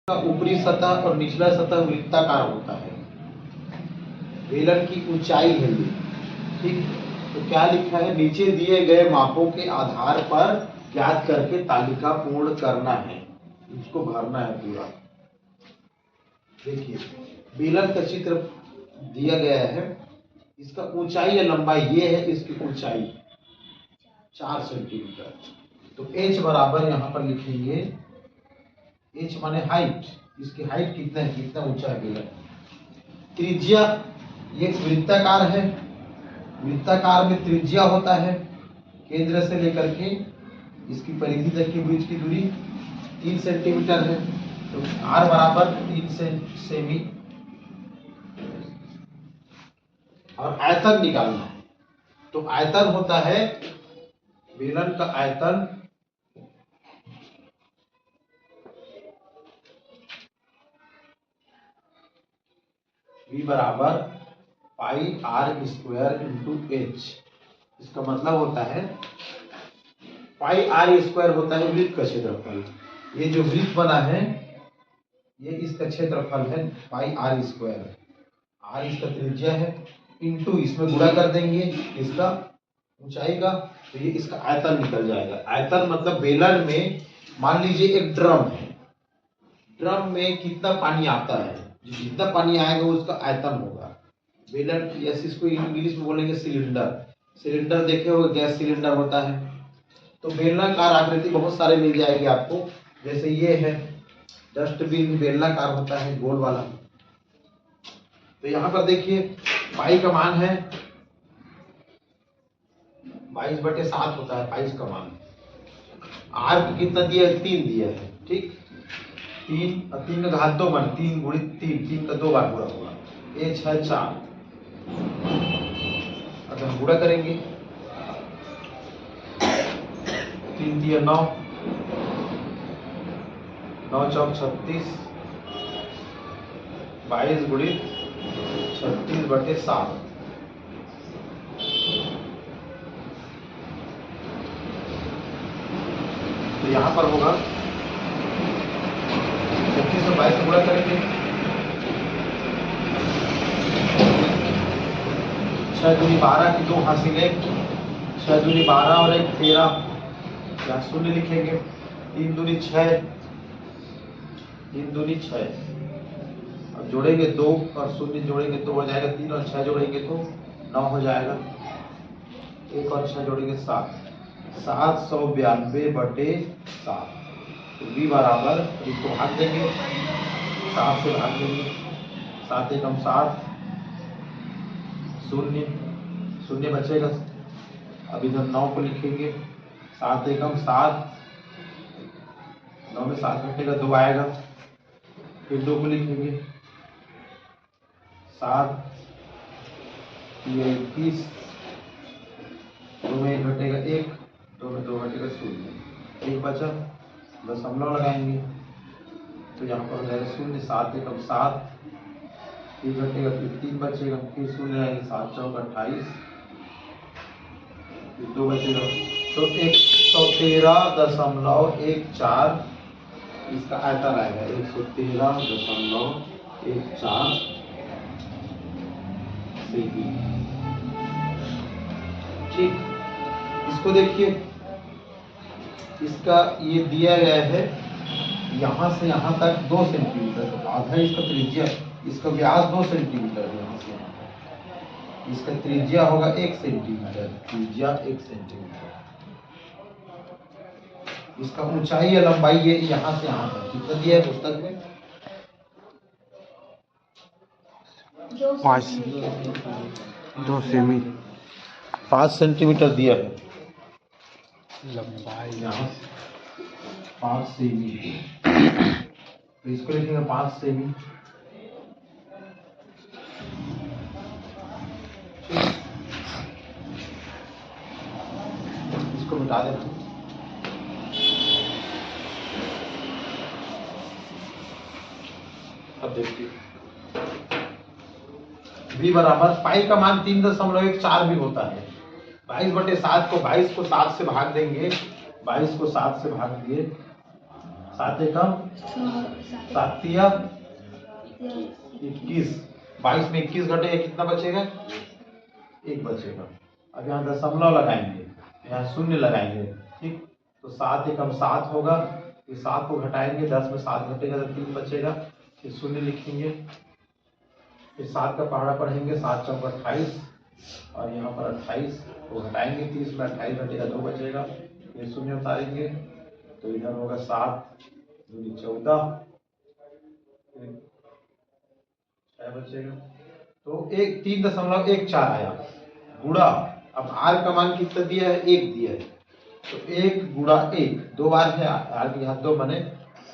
का ऊपरी सतह और निचला सतह वृत्ताकार होता है। बेलन की ऊंचाई है ये, ठीक। तो क्या लिखा है, नीचे दिए गए मापों के आधार पर ज्ञात करके तालिका पूर्ण करना है, इसको भरना है पूरा। देखिए बेलन का चित्र दिया गया है, इसका ऊंचाई या लंबाई ये है, इसकी ऊंचाई 4 सेंटीमीटर। तो h बराबर यहाँ पर लिखेंगे, h माने हाइट, इसकी हाइट कितना है, कितना ऊंचा है बेलन। त्रिज्या, ये वृत्ताकार है, वृत्ताकार में त्रिज्या होता है केंद्र से लेकर के इसकी परिधि तक के बीच की दूरी 3 सेंटीमीटर है। तो r बराबर 3 सेमी। और आयतन निकालना है, तो आयतन होता है, बेलन का आयतन V बराबर पाई r स्क्वायर इंटू h। इसका मतलब होता है पाई r स्क्वायर होता है वृत्त का क्षेत्रफल। ये जो वृत्त बना है ये इसका क्षेत्रफल है पाई r स्क्वायर, r इसका त्रिज्या है, इंटू इसमें गुणा कर देंगे इसका ऊंचाई का, तो ये इसका आयतन निकल जाएगा। आयतन मतलब बेलन में मान लीजिए एक ड्रम है, ड्रम में कितना पानी आता है, जितना पानी आएगा उसका आयतन होगा। बेलन, इसको इंग्लिश में बोलेंगे सिलेंडर। सिलेंडर देखे हो, गैस सिलेंडर होता है। तो बेलनाकार आकृति बहुत सारे मिल जाएंगे आपको, जैसे ये है डस्टबिन, बेलनाकार होता है गोल वाला। तो यहाँ पर देखिए पाई का मान है 22/7 होता है पाई का मान। आर कितना दिया है, 3 दिया है, ठीक। 3 और 3 का घात 2 बन, 3 गुणित 3, 3 का 2 बार गुणा होगा, ये 6 4। अगर हम गुणा करेंगे 3 दिया 9, 9 चौक 36, 22 गुणित 36/7। तो यहाँ पर होगा 36 और 22 गुणा करेंगे, 6 दूनी 12 की 2 हासिल 1, 6 दूनी 12 और 1 13, या शून्य लिखेंगे, 3 दूनी 6, 3 दूनी 6, और जोड़ेंगे 2 और शून्य जोड़ेंगे तो हो जाएगा 3, और 6 जोड़ेंगे तो 9 हो जाएगा, 1 और 6 जोड़ेंगे 7, 792/7। तो b बराबर, इसको भाग देंगे 7 से भाग देंगे, 7 एकम 7, शून्य शून्य बचेगा। अब इधर 9 को लिखेंगे, 7 एकम 7, 9 में 7 घटेगा 2 आएगा, फिर 2 को लिखेंगे, 7 21, 2 में 1 घटेगा 1, 2 में 2 घटेगा 0, 1 बचा, दशमलव लगाएंगे तो यहाँ पर हो जाएगा 0, 7 एकम 7, फिर घटेगा, फिर 3 बचेगा, फिर 0 लगाएंगे, 7 चौक 28, फिर 2 बचेगा, तो 113.14 इसका आयतन आएगा, 113.14 सेमी, ठीक। इसको देखिए, इसका ये दिया गया है यहाँ से यहाँ तक 2 सेंटीमीटर, आधा इसका त्रिज्या, इसका व्यास 2 सेंटीमीटर है, यहाँ से यहाँ तक इसका त्रिज्या होगा 1 सेंटीमीटर, त्रिज्या 1 सेंटीमीटर। इसका ऊंचाई या लंबाई ये यहाँ से यहाँ तक कितना दिया है पुस्तक में, 2 सेमी, 5 सेंटीमीटर दिया है लंबाई यहाँ 5 सेमी। तो इसको लिखेंगे 5 सेमी, इसको मिटा देना। अब देखिए v बराबर, पाई का मान 3.14 भी होता है। 22/7 को 22 को 7 से भाग देंगे, 22 को 7 से भाग दिए 7 एकम 7 तिया 21, 22 में 21 घटेगा कितना बचेगा? 1 बचेगा। अब यहाँ दशमलव लगाएंगे, यहाँ शून्य लगाएंगे, ठीक। तो 7 एकम 7 होगा, फिर 7 को घटाएंगे, 10 में 7 घटेगा तो 3 बचेगा, फिर शून्य लिखेंगे, फिर 7 का पहाड़ा पढ़ेंगे, 7 चौक 28 और यहाँ पर 28 को घटाएंगे, 30 में 28 घटेगा 2 बचेगा, फिर शून्य उतारेंगे तो इधर होगा 7 दूनी 14, 6 बचेगा। तो 3.14 आया गुणा। अब आर का मान कितना दिया है? 1 दिया है, तो 1 गुणा 1 2 बार है, आर की घात 2 बने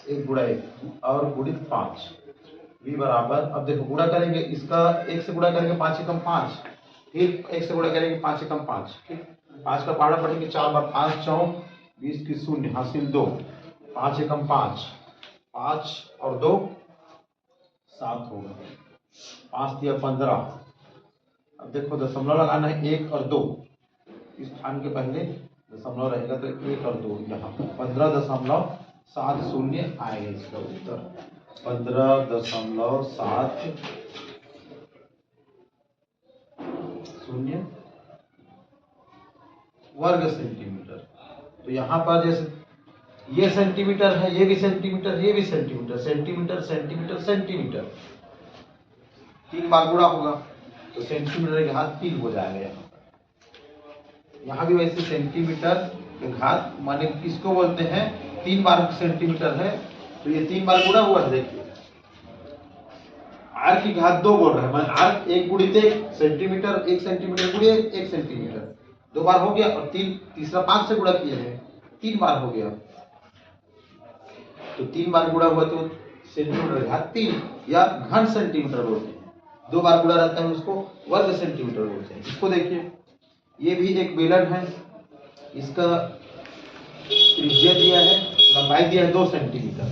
1 गुणा 1 और गुणित 5 v बराबर। अब देखो गुणा करेंगे, इसका 1 से गुणा करेंगे 5 एकम 5, फिर 1 से गुणा करेंगे 5 एकम 5, ठीक। 5 का पहाड़ा पढ़ेंगे 4 बार, 5 चौक 20 की शून्य हासिल 2, 5 एकम 5, 5 और 2 7 होगा, 5 दिया 15। अब देखो दशमलव लगाना है 1 और 2, इस स्थान के पहले दशमलव रहेगा तो 1 और 2 यहाँ पर 15.70 आएगा इसका उत्तर, 15.70 वर्ग सेंटीमीटर। तो यहाँ पर जैसे ये सेंटीमीटर है, ये भी सेंटीमीटर, ये भी सेंटीमीटर, सेंटीमीटर सेंटीमीटर सेंटीमीटर, 3 बार गुणा होगा तो सेंटीमीटर के घात 3 हो जाएगा। यहाँ भी वैसे सेंटीमीटर के घात माने किसको बोलते हैं? 3 बार सेंटीमीटर है तो ये 3 बार गुणा हुआ। देखिए आर की घात 2 बोल रहे हैं, माने आर 1 गुणित 1 सेंटीमीटर, 1 सेंटीमीटर गुणित 1 सेंटीमीटर, 2 बार हो गया, और तीसरा 5 से गुणा किए हैं 3 बार हो गया, तो 3 बार गुणा हुआ तो सेंटीमीटर घात 3 या घन सेंटीमीटर बोलते हैं। 2 बार गुणा रहता है उसको वर्ग सेंटीमीटर बोलते हैं। इसको देखिए, ये भी एक बेलन है, इसका त्रिज्या दिया है, लंबाई दिया है 2 सेंटीमीटर,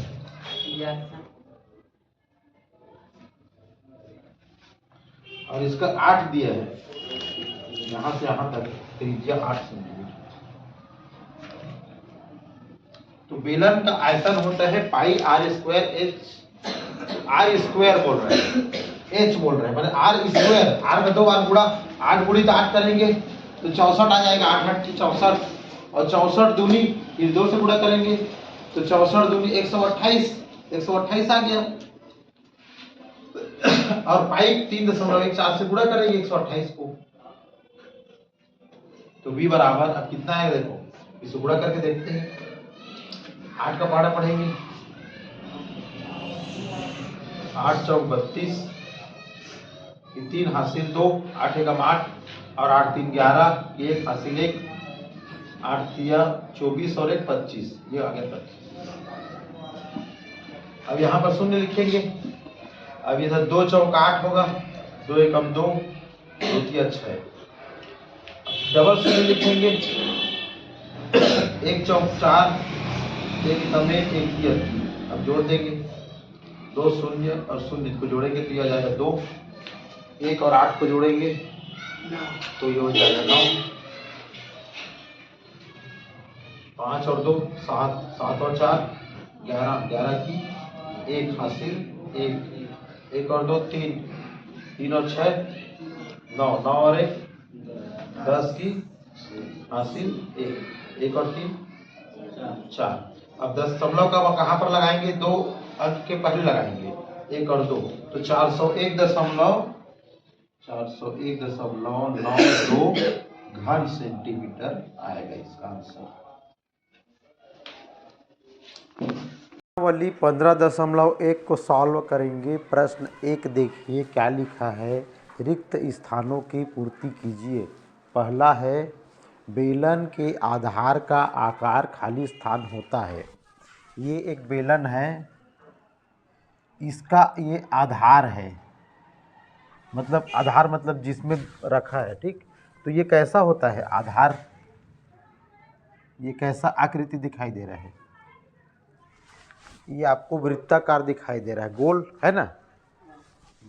और इसका 8 दिया है, यहां से यहां तक त्रिज्या 8 सेंटीमीटर। तो बेलन का आयतन होता है pi r square h, r square बोल रहे हैं, एच बोल रहे हैं, माने आर स्क्वायर, आर का 2 बार गुणा, 8 गुणित 8 करेंगे तो 64 आ जाएगा, 8 8 64, और 64 दूनी फिर 2 से गुणा करेंगे तो 64 दूनी 128, 128 आ गया, और पाई 3.14 से गुणा करेंगे 128 को, तो v बराबर अब कितना है? देखो इसे गुणा करके देखते हैं। 8 का पहाड़ा पढ़ेंगे, 8 चौक 32, 3 हासिल 2, 8 एकम 8 और 8 3 11, 1 हासिल 1, 8 तिया 24 और 1 25, ये आ गया 25। अब यहाँ पर शून्य लिखेंगे, अब इधर 2 चौक 8 होगा, 2 एकम 2, 2 तिया 6, डबल शून्य लिखेंगे, 1 चौक 4, 1 एकम 1, 1 तिया 3, अब जोड़ देंगे 2 शून्य और शून्य को जोड़ेंगे तो यह आ जाएगा 2, 1 और 8 को जोड़ेंगे तो ये हो जाएगा 9, 5 और 2 7, 7 और 4 11, 11 की 1 हासिल 1, 1 और 2 3, 3 और 6 9, 9 और 1 10 की हासिल 1, 1 और 3 4। अब दशमलव का कहाँ पर लगाएंगे? 2 अंक के पहले लगाएंगे, 1 और 2, तो 401.92 घन सेंटीमीटर आएगा इसका आंसर। वाली 15.1 को सॉल्व करेंगे। प्रश्न 1 देखिए क्या लिखा है, रिक्त स्थानों की पूर्ति कीजिए। पहला है बेलन के आधार का आकार खाली स्थान होता है। ये एक बेलन है, इसका ये आधार है, मतलब आधार मतलब जिसमें रखा है, ठीक। तो ये कैसा होता है आधार, ये कैसा आकृति दिखाई दे रहा है? ये आपको वृत्ताकार दिखाई दे रहा है, गोल है ना,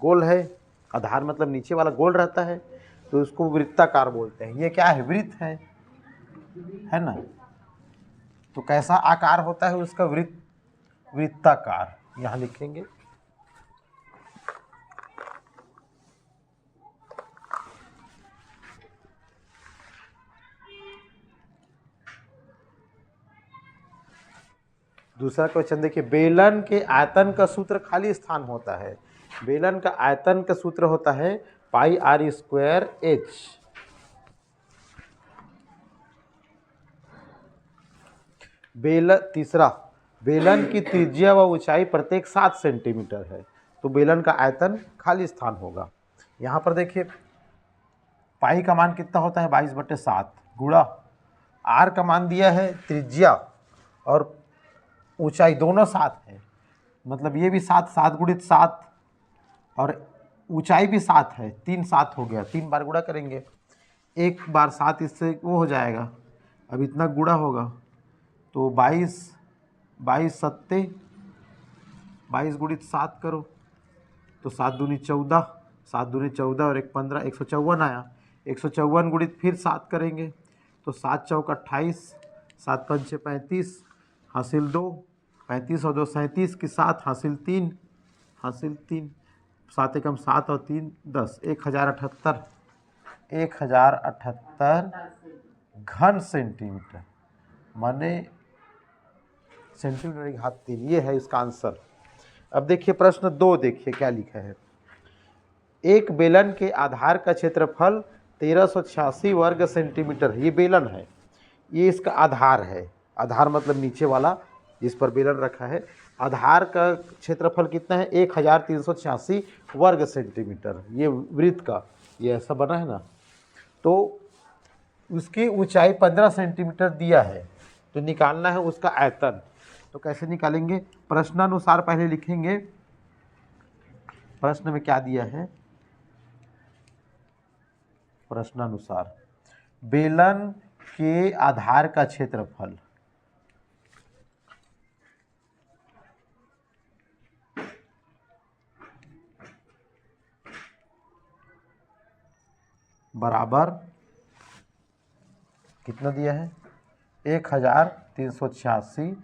गोल है, आधार मतलब नीचे वाला गोल रहता है तो उसको वृत्ताकार बोलते हैं। ये क्या है? वृत्त है ना। तो कैसा आकार होता है उसका? वृत्त वृत्ताकार, यहाँ लिखेंगे। दूसरा क्वेश्चन देखिए, बेलन के आयतन का सूत्र खाली स्थान होता है। बेलन का आयतन का सूत्र होता है पाई आर स्क्वायर एच। तीसरा, बेलन की त्रिज्या व ऊंचाई प्रत्येक 7 सेंटीमीटर है, तो बेलन का आयतन खाली स्थान होगा। यहाँ पर देखिए पाई का मान कितना होता है 22/7 गुणा आर का मान दिया है, त्रिज्या और ऊंचाई दोनों 7 है, मतलब ये भी 7, 7 गुणित 7 और ऊंचाई भी 7 है, 3 7 हो गया, 3 बार गुणा करेंगे, एक बार 7 इससे वो हो जाएगा, अब इतना गुणा होगा तो 22 सत्ते 22 गुणित 7 करो तो 7 दूनी 14, 7 दूनी 14 और 1 15, 154 आया। 154 गुणित फिर 7 करेंगे तो 7 चौक 28, 7 पंचे 35, हासिल 2, 35 और 2 37 की 7 हासिल 3, 7 एकम 7 और 3 10, 1078 घन सेंटीमीटर, माने सेंटीमीटर की घात 3, ये है इसका आंसर। अब देखिए प्रश्न 2, देखिए क्या लिखा है। एक बेलन के आधार का क्षेत्रफल 1386 वर्ग सेंटीमीटर है। ये बेलन है, ये इसका आधार है, आधार मतलब नीचे वाला जिस पर बेलन रखा है। आधार का क्षेत्रफल कितना है 1386 वर्ग सेंटीमीटर, ये वृत्त का ये ऐसा बना है ना, तो उसकी ऊंचाई 15 सेंटीमीटर दिया है, तो निकालना है उसका आयतन। तो कैसे निकालेंगे, प्रश्नानुसार पहले लिखेंगे। प्रश्न में क्या दिया है, प्रश्नानुसार बेलन के आधार का क्षेत्रफल बराबर कितना दिया है 1386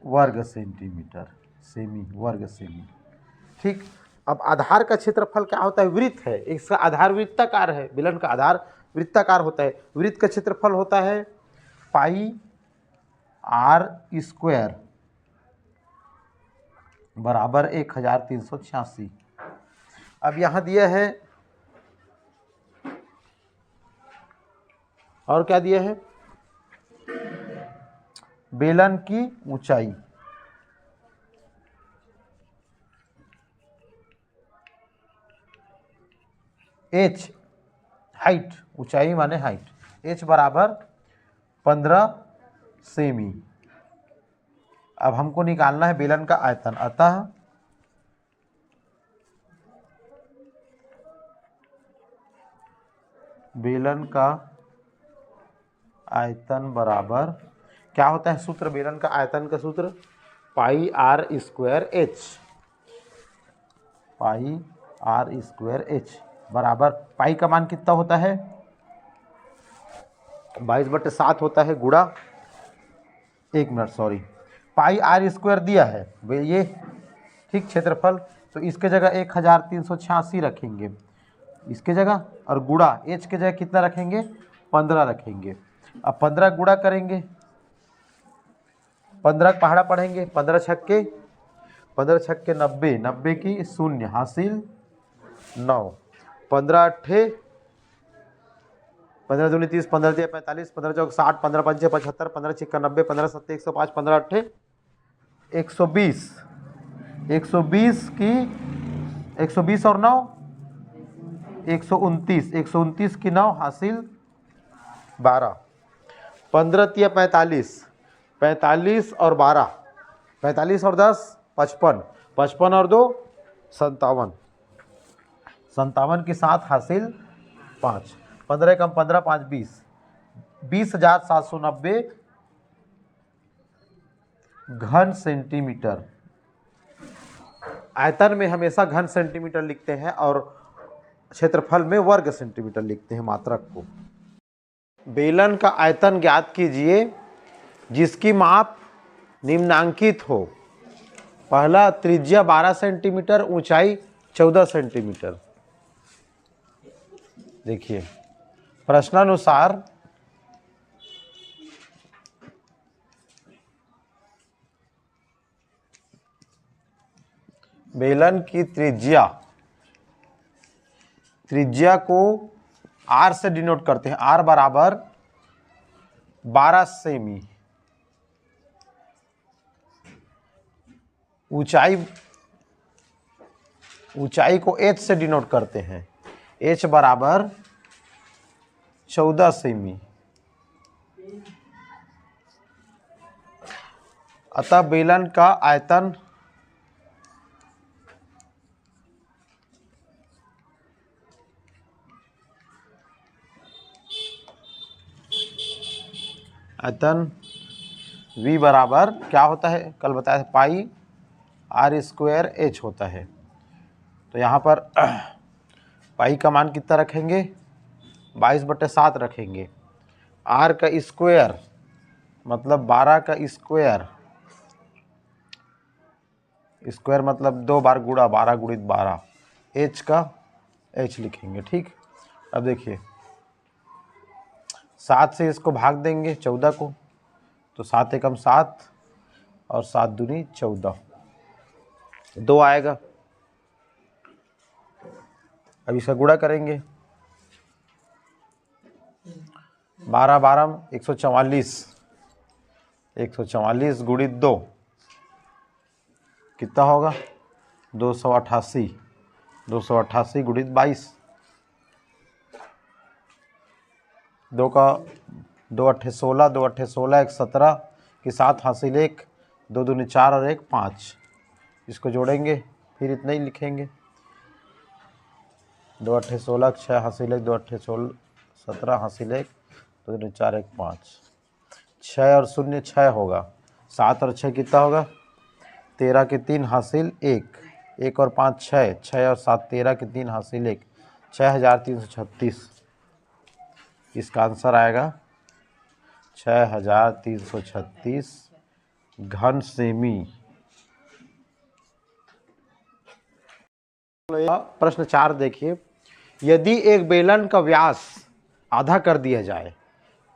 वर्ग सेंटीमीटर, वर्ग सेमी। ठीक, अब आधार का क्षेत्रफल क्या होता है, वृत्त है, इसका आधार वृत्ताकार है, बेलन का आधार वृत्ताकार होता है। वृत्त का क्षेत्रफल होता है पाई आर स्क्वायर बराबर 1386। अब यहाँ दिया है और क्या दिया है, बेलन की ऊंचाई h, हाइट, ऊंचाई माने हाइट, h बराबर 15 सेमी। अब हमको निकालना है बेलन का आयतन, अतः बेलन का आयतन बराबर क्या होता है सूत्र, बेलन का आयतन का सूत्र pi r square h, pi r square h बराबर, पाई का मान कितना होता है 22/7 होता है गुणा, एक minute sorry, pi r square दिया है ये, ठीक, क्षेत्रफल, तो इसके जगह 1386 रखेंगे इसके जगह, और गुणा एच के जगह कितना रखेंगे 15 रखेंगे। अब 15 गुणा करेंगे, 15 पहाड़ा पढ़ेंगे, 15 छक्के 90, 90 की 0 हासिल 9, 15 अट्ठे 15 दूनी 30, 15 दिया 45, 15 चौक 60, 15 पंचे 75, 15 छिक्का 90, 15 सत्ते 105, 15 अट्ठे 120, 120 की 120 और 9 129, 129 की 9 हासिल 12, 15 तिया 45, 45 और 12, 45 और 10 55, 55 और 2 57, 57 के साथ हासिल 5, 15 कम 15 5 20, 20,790 घन सेंटीमीटर। आयतन में हमेशा घन सेंटीमीटर लिखते हैं और क्षेत्रफल में वर्ग सेंटीमीटर लिखते हैं मात्रक को। बेलन का आयतन ज्ञात कीजिए जिसकी माप निम्नांकित हो। पहला त्रिज्या 12 सेंटीमीटर, ऊंचाई 14 सेंटीमीटर। देखिए प्रश्नानुसार बेलन की त्रिज्या को r से डिनोट करते हैं। r बराबर 12 सेमी। ऊंचाई को h से डिनोट करते हैं। h बराबर 14 सेमी। अतः बेलन का आयतन v बराबर क्या होता है, कल बताया था, पाई r स्क्वायर h होता है। तो यहाँ पर पाई का मान कितना रखेंगे, 22/7 रखेंगे। r का स्क्वायर मतलब 12 का स्क्वायर मतलब 2 बार गुणा 12 गुणित 12, h का h लिखेंगे। ठीक, अब देखिए 7 से इसको भाग देंगे 14 को, तो 7 एकम 7 और 7 दूनी 14, 2 आएगा। अब इसका गुणा करेंगे, 12 12 144 गुणित 2 कितना होगा, 288 गुणित 22, 2 का 2 अट्ठे 16, 2 अट्ठे 16, 1 17 की 7 हासिल 1, 2 दूनी 4 और 1 5। इसको जोड़ेंगे फिर इतना ही लिखेंगे, 2 अट्ठे 16, 6 हासिल 1, 2 अट्ठे 16 17 हासिल 1, 2 दूनी 4 1 5, 6 और 0 6 होगा, 7 और 6 कितना होगा, 13 के 3 हासिल 1, 1 और 5 6, 6 और 7 13 के 3 हासिल 1, 6336। इसका आंसर आएगा 6336 घन सेमी। प्रश्न 4 देखिए, यदि एक बेलन का व्यास आधा कर दिया जाए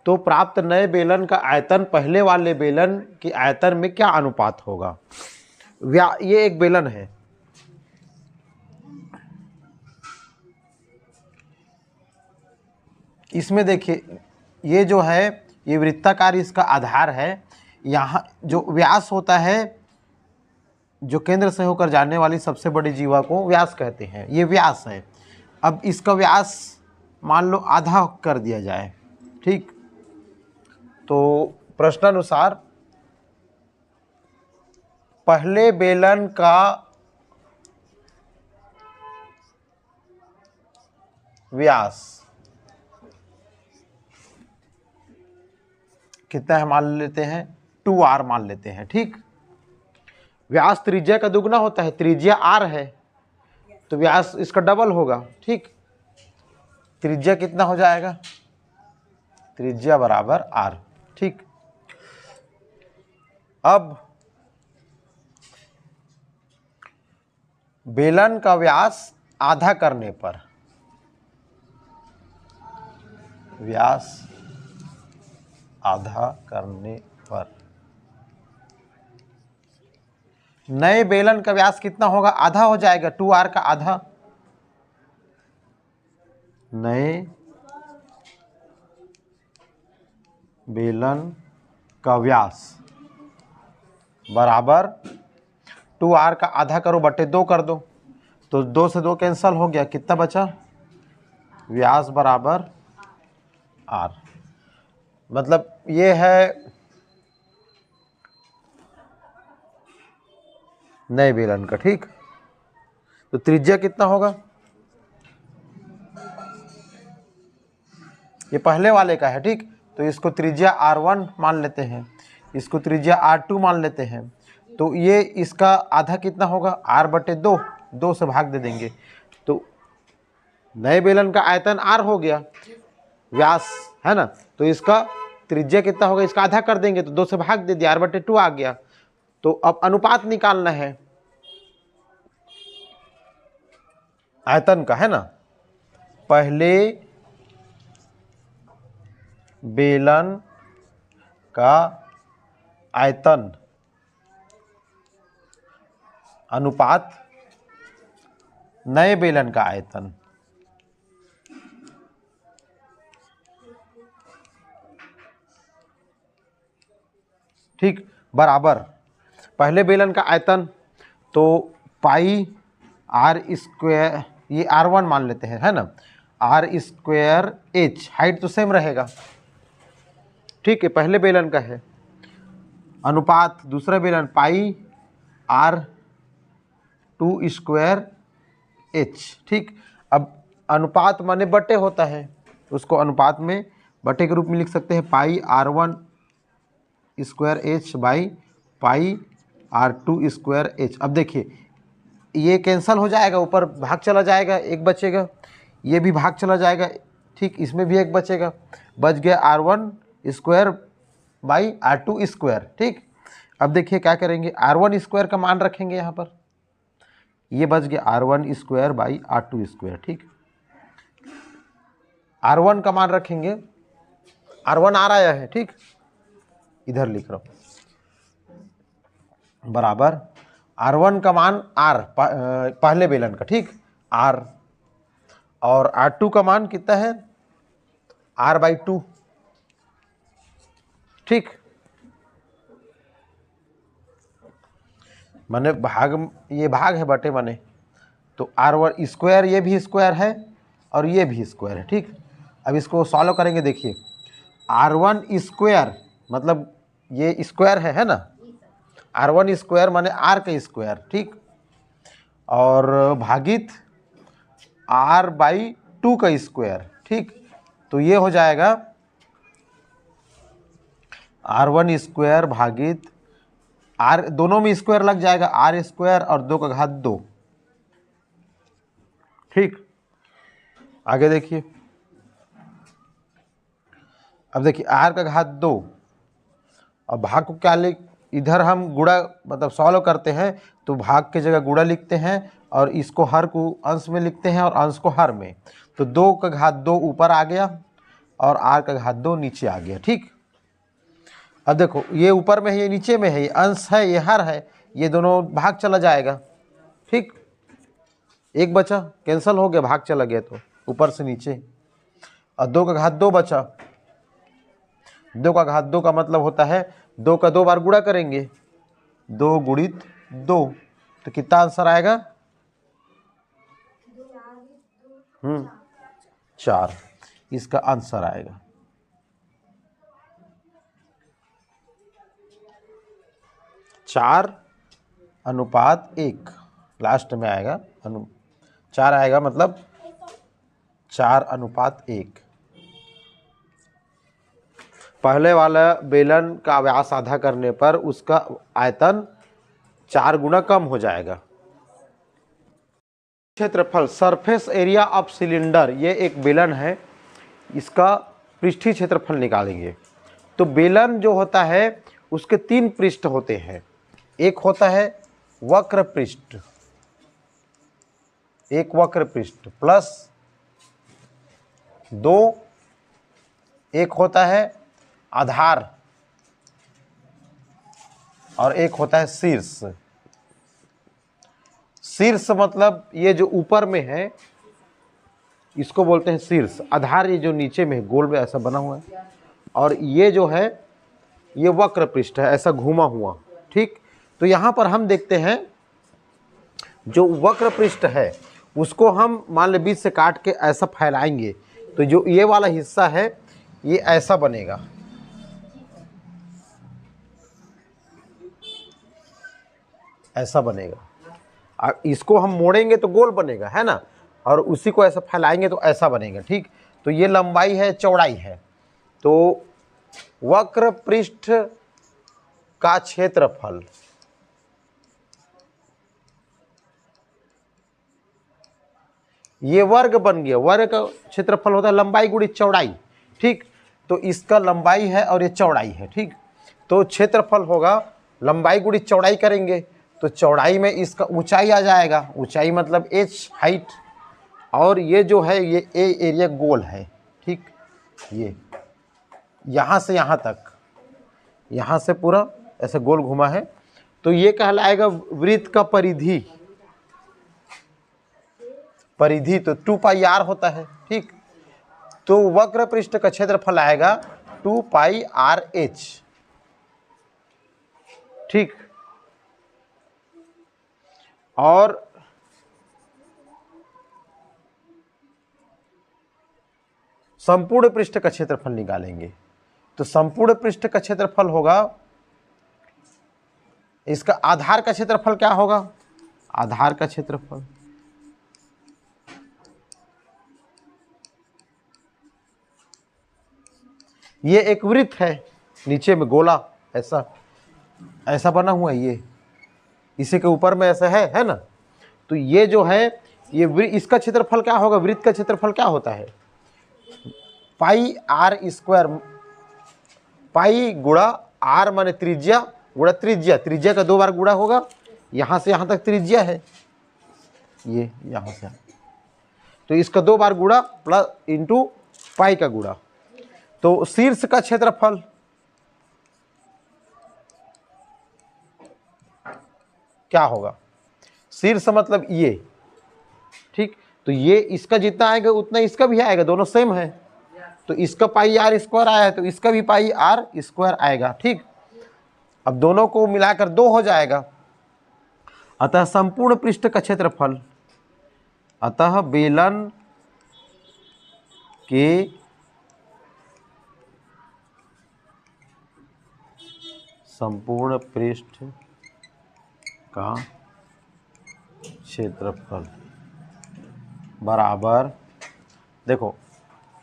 तो प्राप्त नए बेलन का आयतन पहले वाले बेलन के आयतन में क्या अनुपात होगा। ये एक बेलन है, इसमें देखिए ये जो है ये वृत्ताकार इसका आधार है। यहाँ जो व्यास होता है, जो केंद्र से होकर जाने वाली सबसे बड़ी जीवा को व्यास कहते हैं, ये व्यास है। अब इसका व्यास मान लो आधा कर दिया जाए, ठीक, तो प्रश्नानुसार पहले बेलन का व्यास कितना है मान लेते हैं, 2r मान लेते हैं। ठीक, व्यास त्रिज्या का दुगना होता है, त्रिज्या r है तो व्यास इसका डबल होगा। ठीक, त्रिज्या कितना हो जाएगा, त्रिज्या बराबर r। ठीक, अब बेलन का व्यास आधा करने पर, व्यास आधा करने पर नए बेलन का व्यास कितना होगा, आधा हो जाएगा, 2r का आधा। नए बेलन का व्यास बराबर 2r का आधा करो बटे 2 कर दो, तो 2 से 2 कैंसल हो गया, कितना बचा, व्यास बराबर r। मतलब ये है नए बेलन का। ठीक, तो त्रिज्या कितना होगा, ये पहले वाले का है। ठीक, तो इसको त्रिज्या r1 मान लेते हैं, इसको त्रिज्या r2 मान लेते हैं, तो ये इसका आधा कितना होगा, r बटे 2, 2 से भाग दे देंगे, तो नए बेलन का आयतन r हो गया, व्यास है ना, तो इसका त्रिज्या कितना होगा, इसका आधा कर देंगे तो 2 से भाग दे दिया, r बटे 2 आ गया, तो अब अनुपात निकालना है आयतन का, है ना। पहले बेलन का आयतन अनुपात नए बेलन का आयतन। ठीक, बराबर पहले बेलन का आयतन तो पाई आर स्क्वायर, ये R1 मान लेते हैं, है ना, आर स्क्वायर एच, हाइट तो सेम रहेगा। ठीक है, पहले बेलन का है। अनुपात दूसरा बेलन पाई R2 स्क्वायर एच। ठीक, अब अनुपात माने बटे होता है, उसको अनुपात में बटे के रूप में लिख सकते हैं, पाई R1 square H by pi R2 square H. अब देखिए ये कैंसल हो जाएगा, ऊपर भाग चला जाएगा, एक बचेगा, ये भी भाग चला जाएगा। ठीक, इसमें भी एक बचेगा, बच गया R1 square by R2 square. ठीक, अब देखिए क्या करेंगे, R1 स्क्वायर का मान रखेंगे यहाँ पर, ये बच गया R1 square by R2 square. ठीक, R1 का मान रखेंगे, R1 आ रहा है, ठीक, इधर लिख रहा हूँ, बराबर R1 का मान R पहले बेलन का, ठीक, R, और R2 का मान कितना है, R/2। ठीक, माने भाग, ये भाग है बटे माने, तो R1 स्क्वायर, ये भी स्क्वायर है और ये भी स्क्वायर है। ठीक, अब इसको सॉल्व करेंगे, देखिए R1 स्क्वायर मतलब ये स्क्वायर है ना, R1 स्क्वायर माने R का स्क्वायर। ठीक, और भागित R/2 का स्क्वायर। ठीक, तो ये हो जाएगा R1 स्क्वायर भागित R, दोनों में स्क्वायर लग जाएगा, R स्क्वायर और 2 का घात 2। ठीक, आगे देखिए, अब देखिए R का घात 2 और भाग को क्या लिख, इधर हम गुणा मतलब सॉल्व करते हैं तो भाग के जगह गुणा लिखते हैं और इसको हर को अंश में लिखते हैं और अंश को हर में। तो 2 का घात 2 ऊपर आ गया और R का घात 2 नीचे आ गया। ठीक, अब देखो ये ऊपर में है, ये नीचे में है, ये अंश है, ये हर है, ये दोनों भाग चला जाएगा। ठीक, एक बचा, कैंसल हो गया, भाग चला गया तो ऊपर से नीचे, और 2 का घात 2 बचा। 2 का घात 2 का मतलब होता है 2 का 2 बार गुणा करेंगे, 2 गुणित 2, तो कितना आंसर आएगा, 4, इसका आंसर आएगा। चार अनुपात 1 लास्ट में आएगा, 4 आएगा, मतलब 4:1। पहले वाला बेलन का व्यास आधा करने पर उसका आयतन 4 गुना कम हो जाएगा। क्षेत्रफल, सरफेस एरिया ऑफ सिलेंडर, ये एक बेलन है, इसका पृष्ठीय क्षेत्रफल निकालेंगे। तो बेलन जो होता है उसके 3 पृष्ठ होते हैं, एक होता है वक्र पृष्ठ, एक वक्र पृष्ठ प्लस 2 एक होता है आधार और एक होता है शीर्ष। शीर्ष मतलब ये जो ऊपर में है इसको बोलते हैं शीर्ष, आधार ये जो नीचे में है गोल में ऐसा बना हुआ है, और ये जो है ये वक्र पृष्ठ है ऐसा घुमा हुआ। ठीक, तो यहाँ पर हम देखते हैं जो वक्र पृष्ठ है उसको हम मान ले बीच से काट के ऐसा फैलाएंगे तो जो ये वाला हिस्सा है ये ऐसा बनेगा, ऐसा बनेगा। इसको हम मोड़ेंगे तो गोल बनेगा, है ना, और उसी को ऐसा फैलाएंगे तो ऐसा बनेगा। ठीक, तो ये लंबाई है, चौड़ाई है। तो वक्र पृष्ठ का क्षेत्रफल, ये वर्ग बन गया, वर्ग का क्षेत्रफल होता है लंबाई गुणित चौड़ाई। ठीक, तो इसका लंबाई है और ये चौड़ाई है। ठीक, तो क्षेत्रफल होगा लंबाई गुणित चौड़ाई करेंगे तो चौड़ाई में इसका ऊंचाई आ जाएगा, ऊंचाई मतलब h हाइट, और ये जो है ये ए एरिया गोल है, ठीक, ये यहाँ से यहाँ तक, यहाँ से पूरा ऐसे गोल घुमा है, तो ये कहलाएगा वृत्त का परिधि, परिधि तो 2 पाई r होता है, ठीक। तो वक्र पृष्ठ का क्षेत्रफल आएगा 2 पाई r h, ठीक। और संपूर्ण पृष्ठ का क्षेत्रफल निकालेंगे तो संपूर्ण पृष्ठ का क्षेत्रफल होगा, इसका आधार का क्षेत्रफल क्या होगा, आधार का क्षेत्रफल ये एक वृत्त है, नीचे में गोला ऐसा ऐसा बना हुआ है, ये इसी के ऊपर में ऐसा है ना। तो ये जो है ये इसका क्षेत्रफल क्या होगा, वृत्त का क्षेत्रफल क्या होता है, पाई आर स्क्वायर, पाई गुणा आर माने त्रिज्या गुणा त्रिज्या, त्रिज्या का 2 बार गुणा होगा, यहाँ से यहाँ तक त्रिज्या है, ये यहाँ से, तो इसका 2 बार गुणा प्लस इंटू पाई का गुणा। तो शीर्ष का क्षेत्रफल क्या होगा, शीर्ष मतलब ये, ठीक। तो ये इसका जितना आएगा उतना इसका भी आएगा, दोनों सेम है, तो इसका पाई आर स्क्वायर आया है तो इसका भी पाई आर स्क्वायर आएगा, ठीक। अब दोनों को मिलाकर 2 हो जाएगा। अतः संपूर्ण पृष्ठ का क्षेत्रफल, अतः बेलन के संपूर्ण पृष्ठ का क्षेत्रफल बराबर, देखो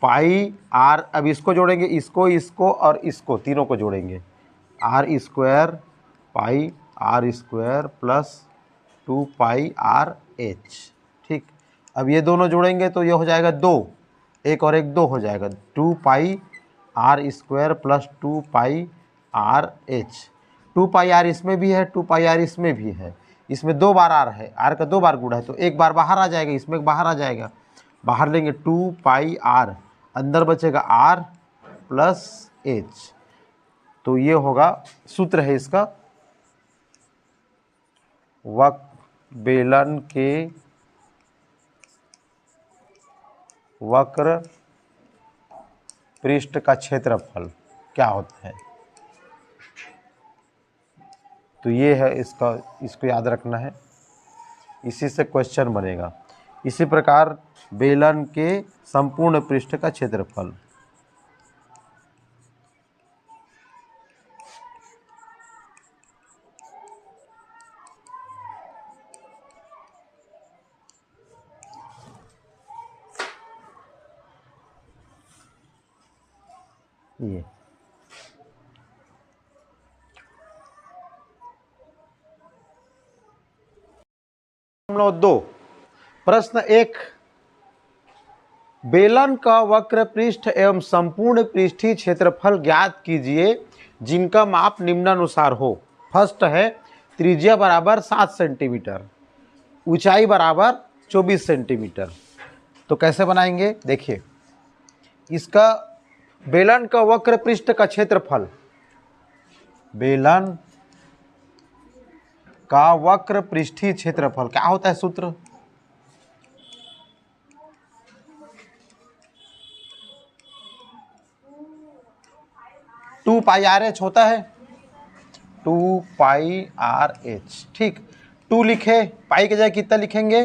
पाई आर, अब इसको जोड़ेंगे, इसको और इसको तीनों को जोड़ेंगे, r square pi r square plus 2 pi r h, ठीक। अब ये दोनों जोड़ेंगे तो ये हो जाएगा 2, एक और एक 2 हो जाएगा, 2 pi r square plus 2 pi r h, 2 pi r इसमें भी है, 2 पाई आर इसमें भी है, इसमें 2 बार आर है, आर का 2 बार गुणा है तो एक बार बाहर आ जाएगा, इसमें बाहर आ जाएगा, बाहर लेंगे 2 पाई आर, अंदर बचेगा आर प्लस एच, तो ये होगा, सूत्र है इसका, बेलन के वक्र पृष्ठ का क्षेत्रफल क्या होता है, तो ये है इसका, इसको याद रखना है, इसी से क्वेश्चन बनेगा। इसी प्रकार बेलन के संपूर्ण पृष्ठ का क्षेत्रफल, ये नंबर 2 प्रश्न 1, बेलन का वक्र पृष्ठ एवं संपूर्ण पृष्ठीय क्षेत्रफल ज्ञात कीजिए जिनका माप निम्नानुसार हो। फर्स्ट है त्रिज्या बराबर 7 सेंटीमीटर, ऊंचाई बराबर 24 सेंटीमीटर। तो कैसे बनाएंगे, देखिए इसका बेलन का वक्र पृष्ठ का क्षेत्रफल, बेलन का वक्र पृष्ठीय क्षेत्रफल क्या होता है, सूत्र 2 पाई आर एच होता है, 2 पाई आर एच, ठीक। 2 लिखे, पाई के जगह कितना लिखेंगे,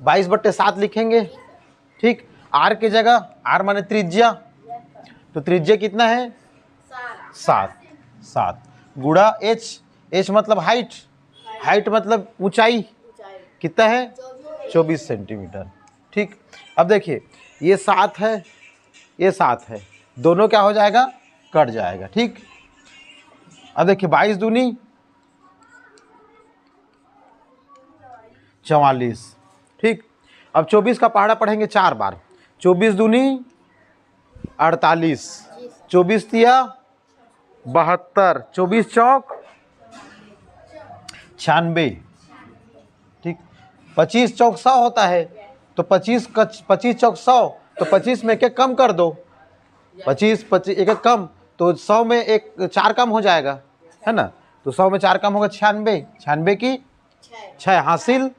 22/7 लिखेंगे, ठीक। आर की जगह, आर माने त्रिज्या, तो त्रिज्या कितना है 7 गुणा एच, एच मतलब हाइट, हाइट मतलब ऊंचाई, कितना है 24 सेंटीमीटर, ठीक। अब देखिए ये 7 है, ये 7 है, दोनों क्या हो जाएगा, कट जाएगा, ठीक। अब देखिए 22 दूनी 44, ठीक। अब 24 का पहाड़ा पढ़ेंगे 4 बार, 24 दूनी 48, 24 तिया 72, 24 चौक 96, ठीक। 25 चौक 100 होता है, तो 25 चौक 100, तो 25 में एक कम कर दो, 25 एक कम, तो 100 में एक 4 कम हो जाएगा, है ना। तो 100 में 4 कम होगा 96, 96 की 6 हासिल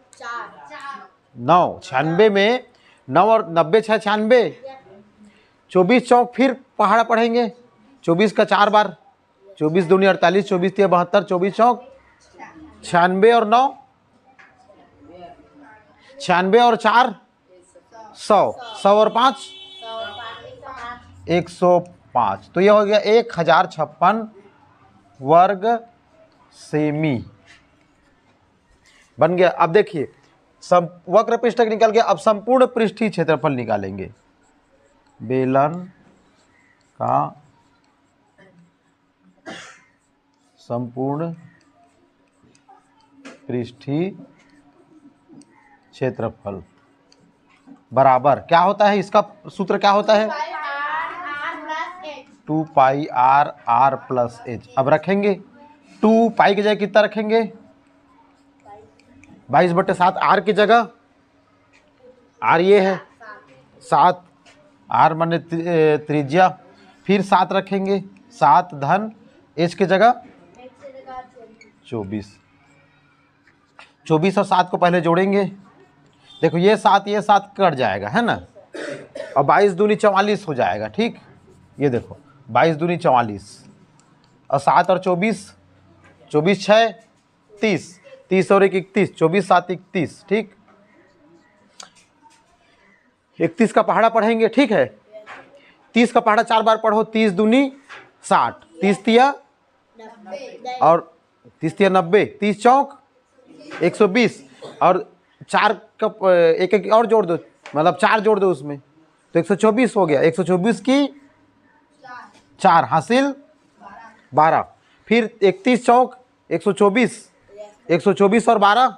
9, 96 में 9 और 90 6 96, 24 चौक फिर पहाड़ा पढ़ेंगे, 24 का 4 बार, 24 दूनी 48, 24 3 72, 24 चौक 96 और 9, 96 और 4 100, 100 और 5 105, तो यह हो गया 1056 वर्ग सेमी बन गया। अब देखिए वक्र पृष्ठक निकल गया, अब संपूर्ण पृष्ठीय क्षेत्रफल निकालेंगे। बेलन का संपूर्ण पृष्ठीय क्षेत्रफल बराबर क्या होता है, इसका सूत्र क्या होता है, 2 pi are are plus H. अब रखेंगे 2 पाई की जगह कितना रखेंगे, 22/7, आर की जगह, आर ये है 7, आर माने त्रिज्या, फिर 7 रखेंगे, 7 धन एच की जगह 24, 24 और 7 को पहले जोड़ेंगे, देखो ये 7 कट जाएगा, है ना, और 22 दूनी 44 हो जाएगा, ठीक। ये देखो 22 दूनी 44 और 7 और 24, 24 6 30, 30 और 1 31, 24 7 31, ठीक। 31 का पहाड़ा पढ़ेंगे, ठीक है। 30 का पहाड़ा 4 बार पढ़ो, 30 दूनी 60, 30 तिया और 30 तिया 90, 30 चौक 120 और 4 का एक और जोड़ दो, मतलब 4 जोड़ दो उसमें, तो 124 हो गया, 124 की 4 हासिल 12, फिर 31 चौक 124, 124 और 12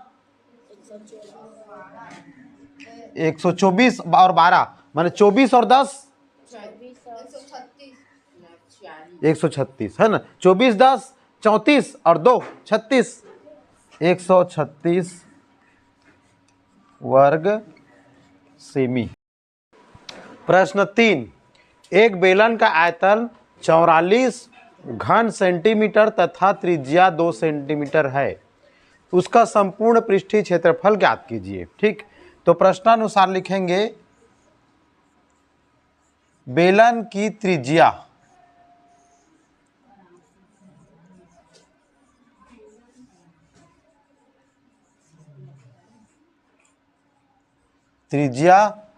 124 और 12 माने 24 और 10 136, है ना, 24 10 34 और 2 36, 136 वर्ग सेमी। प्रश्न 3, एक बेलन का आयतन 44 घन सेंटीमीटर तथा त्रिज्या 2 सेंटीमीटर है, उसका संपूर्ण पृष्ठीय क्षेत्रफल ज्ञात कीजिए, ठीक। तो प्रश्नानुसार लिखेंगे बेलन की त्रिज्या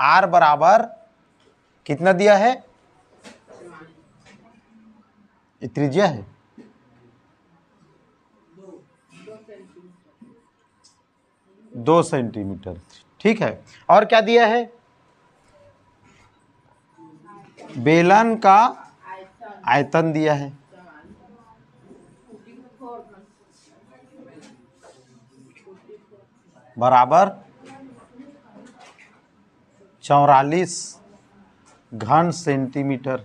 r बराबर कितना दिया है, ये त्रिज्या है 2 सेंटीमीटर, ठीक है। और क्या दिया है, बेलन का आयतन दिया है, बराबर 44 घन सेंटीमीटर,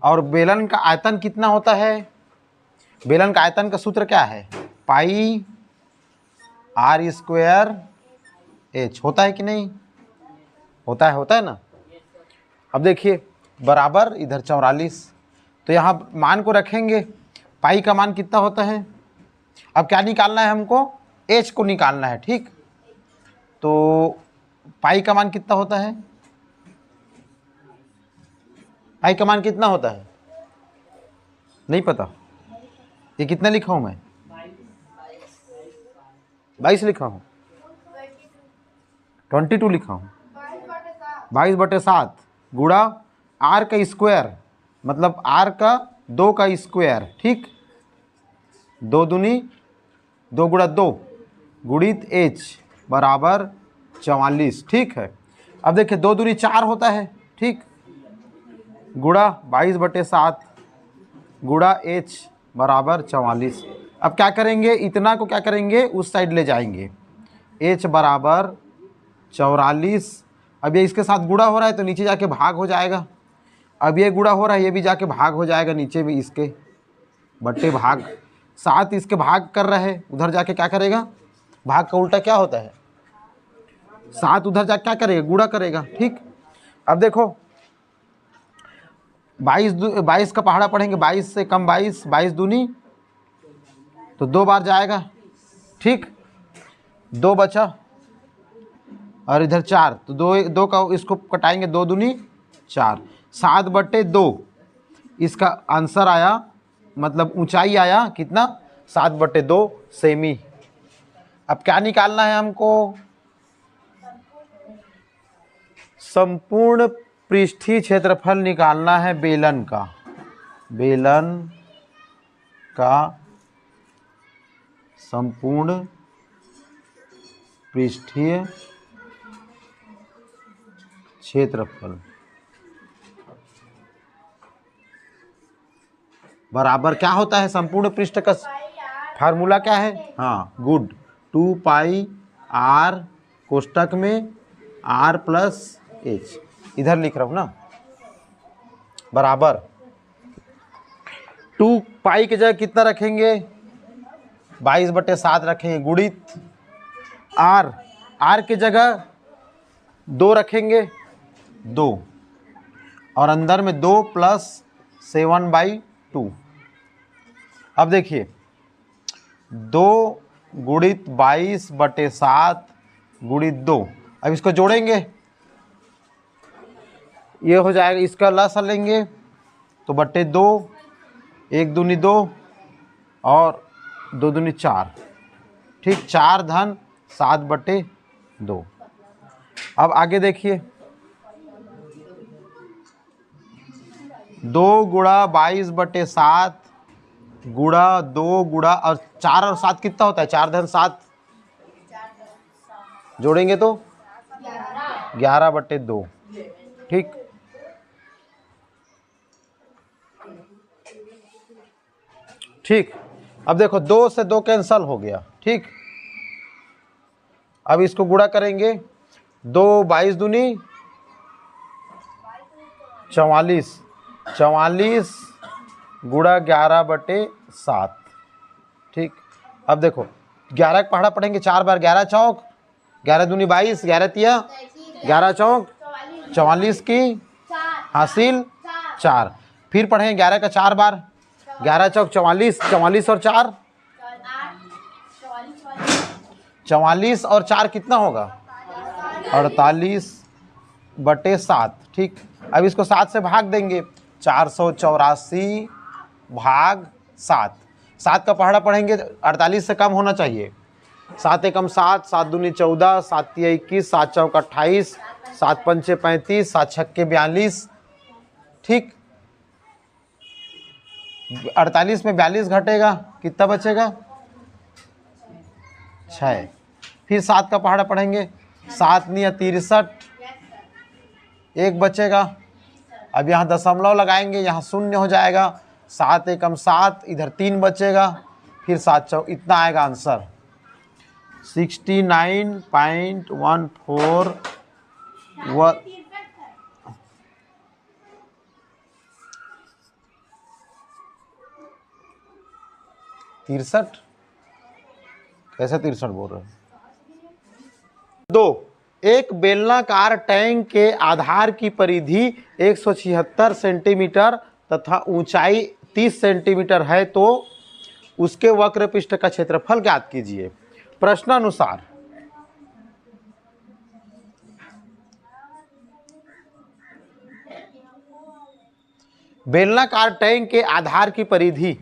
और बेलन का आयतन कितना होता है, बेलन का आयतन का सूत्र क्या है, पाई आर स्क्वायर एच, होता है कि नहीं, होता है ना। अब देखिए बराबर इधर 44, तो यहाँ मान को रखेंगे, पाई का मान कितना होता है, अब क्या निकालना है हमको, एच को निकालना है, ठीक। तो पाई का मान कितना होता है, पाई का मान कितना होता है, नहीं पता, ये कितना लिखा हूं मैं, 22 लिखा हूं, 22 लिखा हूं, 22/7 गुणा आर का स्क्वायर, मतलब आर का 2 का स्क्वायर, ठीक, 2 दूनी 2 गुणा 2 गुणित एच बराबर 44, ठीक है। अब देखिए 2 दूनी 4 होता है, ठीक, गुणा 22/7 गुणा एच बराबर 44। अब क्या करेंगे, इतना को क्या करेंगे, उस साइड ले जाएंगे, एच बराबर 44, अब ये इसके साथ गुणा हो रहा है तो नीचे जाके भाग हो जाएगा, अब ये गुणा हो रहा है, ये भी जाके भाग हो जाएगा नीचे भी इसके, बट्टे भाग 7 इसके भाग कर रहा है, उधर जाके क्या करेगा, भाग का उल्टा क्या होता है, 7 उधर जाके क्या करेगा, गुणा करेगा। ठीक, अब देखो 22 का पहाड़ा पढ़ेंगे, 22 से कम 22, 22 दूनी तो 2 बार जाएगा। ठीक, 2 बचा और इधर 4, तो 2 का इसको कटाएंगे, 2 दूनी 4, 7/2 इसका आंसर आया, मतलब ऊंचाई आया कितना, 7/2 सेमी। अब क्या निकालना है हमको, संपूर्ण पृष्ठीय क्षेत्रफल निकालना है बेलन का, बेलन का संपूर्ण पृष्ठीय क्षेत्रफल बराबर क्या होता है, संपूर्ण पृष्ठ का फार्मूला क्या है, हाँ गुड, 2 पाई r कोष्टक में r प्लस h, इधर लिख रहा हूँ ना, बराबर 2 पाई की जगह कितना रखेंगे, 22/7 रखेंगे, गुणित r की जगह 2 रखेंगे, 2 और अंदर में 2 प्लस 7/2। अब देखिए 2 गुणित 22/7 गुणित 2, अब इसको जोड़ेंगे, ये हो जाएगा, इसका लसा लेंगे तो बट्टे 2, 1 दूनी 2 और 2 दूनी 4। ठीक, 4 धन 7/2। अब आगे देखिए 2 गुणा 22/7 गुणा 2 गुणा और 4 और 7 कितना होता है, 4 धन 7 जोड़ेंगे तो 11/2। ठीक, ठीक, अब देखो 2 से 2 कैंसल हो गया। ठीक, अब इसको गुणा करेंगे, 2 22 दूनी 44, 44 गुणा 11/7। ठीक, अब देखो 11 का पहाड़ा पढ़ेंगे 4 बार, 11 चौक 11 दूनी 22, 11 तिया 11 चौक 44 की हासिल 4, फिर पढ़ेंगे 11 का 4 बार, 11 चौक 44, 44 और 4 44 और 4 कितना होगा, 48/7। ठीक, अब इसको 7 से भाग देंगे, 484 भाग 7, 7 का पहाड़ा पढ़ेंगे 48 से कम होना चाहिए, 7 एकम 7, 7 दूनी 14, 7 तिया 21, 7 चौक 28, 7 पंचे 35, 7 छक्के 42। ठीक, 48 में 42 घटेगा, कितना बचेगा, 6। फिर 7 का पहाड़ा पढ़ेंगे, 7 निया 63, 1 बचेगा। अब यहाँ दशमलव लगाएंगे, यहाँ शून्य हो जाएगा, 7 एकम 7, इधर 3 बचेगा, फिर 7 चौक, इतना आएगा आंसर 69.14 63, कैसे 63 बोल रहे हैं। 2, एक बेलनाकार टैंक के आधार की परिधि 176 सेंटीमीटर तथा ऊंचाई 30 सेंटीमीटर है, तो उसके वक्र पृष्ठ का क्षेत्रफल ज्ञात कीजिए। प्रश्नानुसार बेलनाकार टैंक के आधार की परिधि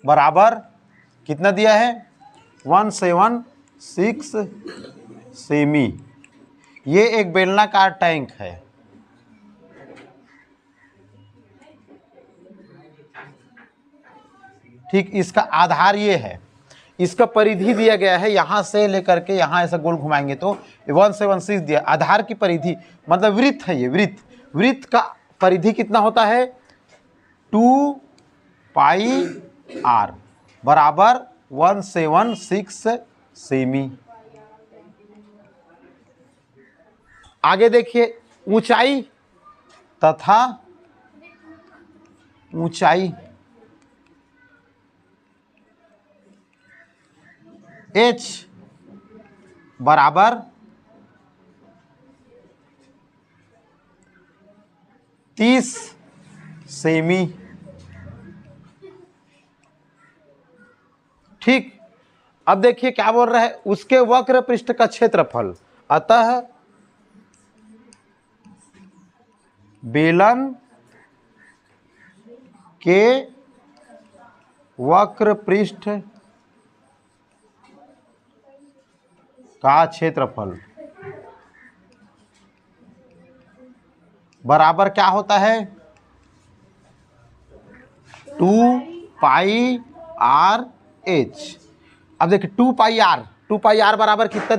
बराबर कितना दिया है, 176 सेमी। ये एक बेलनाकार टैंक है। ठीक, इसका आधार ये है, इसका परिधि दिया गया है, यहाँ से लेकर के यहाँ ऐसा गोल घुमाएंगे तो 176 दिया। आधार की परिधि मतलब वृत्त है ये, वृत्त का परिधि कितना होता है 2 पाई आर बराबर 176 सेमी। आगे देखिए ऊंचाई तथा ऊंचाई h बराबर 30 सेमी। ठीक, अब देखिए क्या बोल रहा है, उसके वक्र पृष्ठ का क्षेत्रफल, अतः बेलन के वक्र पृष्ठ का क्षेत्रफल बराबर क्या होता है 2 पाई आर एच। अब देखिए 2 पाई आर बराबर कितना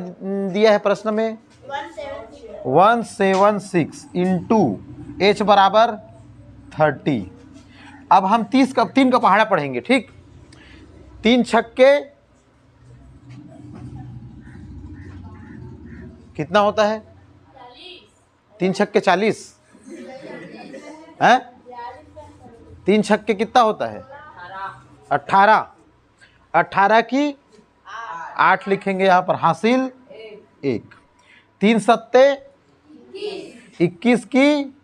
दिया है प्रश्न में 176 इंटू एच बराबर 30। अब हम 3 का पहाड़ा पढ़ेंगे। ठीक, 3 छक्के कितना होता है 3 छक्के 40 है, 3 छक्के कितना होता है 18 की 8 लिखेंगे यहाँ पर, हासिल 1। 3 सत्ते 21 की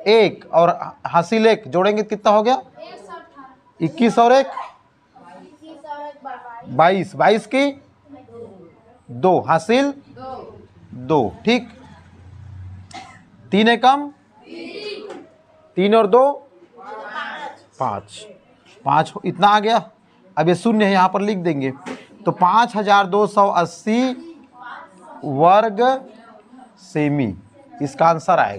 1 और हासिल 1 जोड़ेंगे कितना हो गया 21 और 1 22, 22 की 2 हासिल 2। ठीक, 3 एकम 3 और 2 5 इतना आ गया। अब ये शून्य है यहाँ पर लिख देंगे तो 5280 वर्ग सेमी इसका आंसर आएगा।